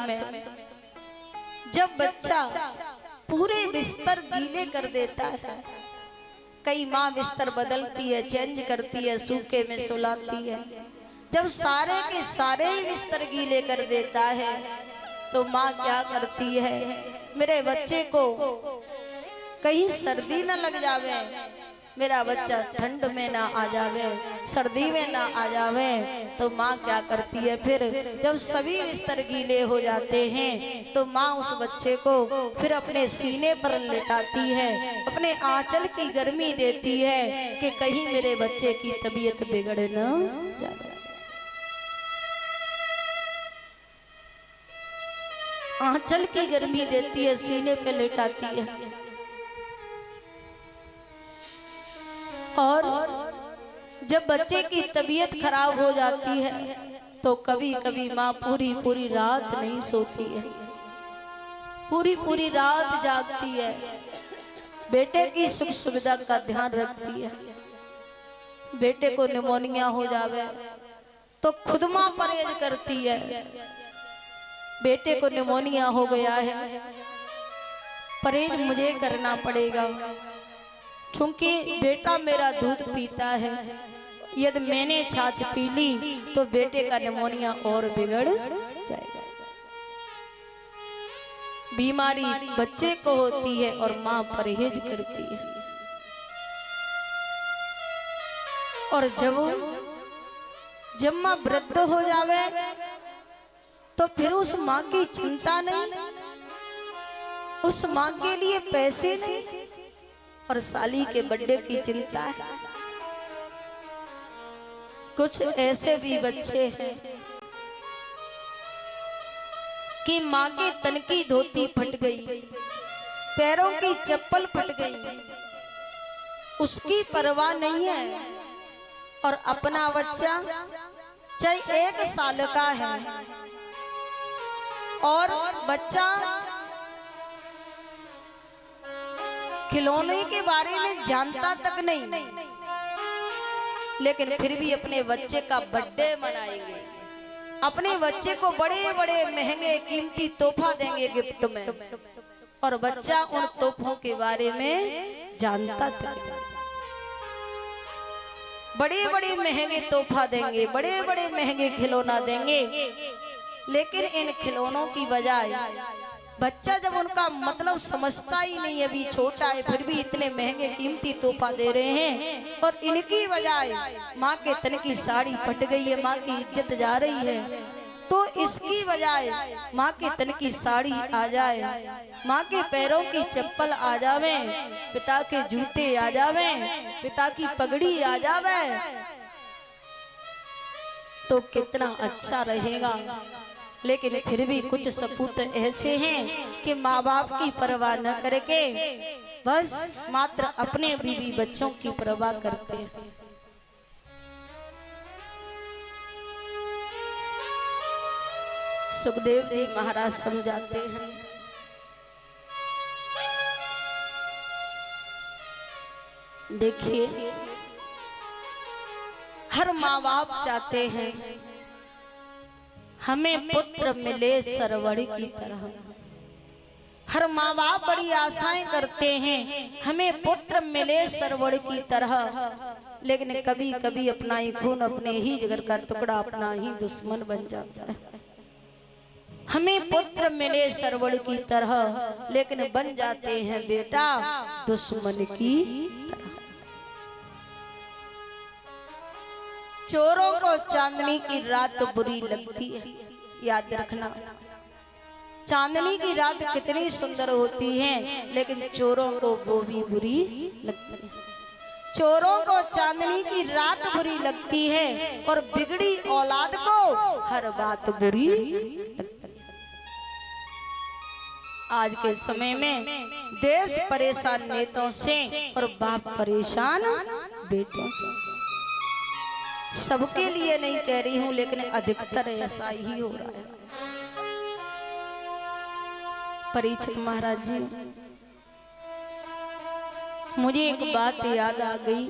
में जब बच्चा पूरे बिस्तर गीले कर देता है, कई माँ बिस्तर बदलती है, चेंज करती है, सूखे में सुलाती है, जब सारे के सारे ही बिस्तर गीले कर देता है तो माँ क्या करती है, मेरे बच्चे को कहीं सर्दी न लग जावे, मेरा बच्चा ठंड में ना आ जावे, सर्दी में ना आ जावे, तो माँ क्या करती है, फिर जब सभी बिस्तर गीले हो जाते हैं तो माँ उस बच्चे को फिर अपने सीने पर लिटाती है, अपने आंचल की गर्मी देती है कि कहीं मेरे बच्चे की तबीयत बिगड़ न जाए। आंचल की गर्मी देती है, सीने पे लिटाती है। और जब बच्चे की तबीयत खराब हो जाती है तो कभी कभी माँ पूरी पूरी रात नहीं सोती है, पूरी पूरी रात जागती है, बेटे की सुख सुविधा का ध्यान रखती है। बेटे को निमोनिया हो जावे तो खुद माँ परहेज करती है, बेटे को निमोनिया हो गया है, परहेज मुझे करना पड़ेगा क्योंकि बेटा मेरा दूध पीता है, यदि मैंने छाछ पी ली तो बेटे का निमोनिया और बिगड़ जाएगा। बीमारी बच्चे को होती है और माँ परहेज करती है। और जब माँ वृद्ध हो जावे तो फिर उस माँ की चिंता नहीं, उस माँ के लिए पैसे नहीं और साली के बर्थडे की चिंता है। कुछ ऐसे भी बच्चे हैं कि माँ के तन की धोती फट गई, पैरों की चप्पल फट गई, उसकी परवाह नहीं है, और अपना बच्चा चाहे 1 साल का है और बच्चा खिलौने के बारे में जानता तक नहीं, लेकिन फिर भी अपने बच्चे का बर्थडे मनाएंगे, अपने बच्चे को बड़े बड़े महंगे कीमती तोहफा देंगे गिफ्ट में, और बच्चा उन तोहफों के बारे में जानता तक नहीं। बड़े बड़े महंगे तोहफा देंगे, बड़े बड़े महंगे खिलौना देंगे, लेकिन इन खिलौनों की बजाय बच्चा जब उनका मतलब समझता ही नहीं, अभी छोटा है फिर भी इतने महंगे कीमती तोहफा दे रहे हैं, और इनकी बजाय माँ के तन की साड़ी फट गई है, माँ की इज्जत जा रही है, तो इसकी बजाय माँ के तन की साड़ी आ जाए, माँ के पैरों की चप्पल आ जावे, पिता के जूते आ जावे, पिता की पगड़ी आ जावे, तो कितना अच्छा रहेगा। लेकिन फिर भी कुछ सपूत ऐसे हैं कि माँ बाप की परवाह न करके बस मात्र अपने बीवी बच्चों की परवाह करते हैं। सुखदेव जी महाराज समझाते हैं, देखिए हर माँ बाप चाहते हैं हमें पुत्र मिले सरवण की तरह, हर माँ बाप बड़ी आशाएं करते हैं हमें पुत्र मिले सरवण की तरह, लेकिन कभी कभी अपना ही खून, अपने ही जिगर का टुकड़ा अपना ही दुश्मन बन जाता है। हमें पुत्र मिले सरवण की तरह, लेकिन बन जाते हैं बेटा दुश्मन की तरह। चोरों को चांदनी की रात बुरी लगती है, याद रखना, चांदनी की रात कितनी सुंदर होती है, लेकिन चोरों को वो भी बुरी लगती है। चोरों को चांदनी की रात बुरी लगती है और बिगड़ी औलाद को हर बात बुरी लगती है। आज के समय में देश परेशान नेताओं से और बाप परेशान बेटों से। सबके लिए नहीं कह रही हूं, लेकिन अधिकतर ऐसा ही हो रहा है। परीक्षित महाराज जी, मुझे एक बात याद आ गई।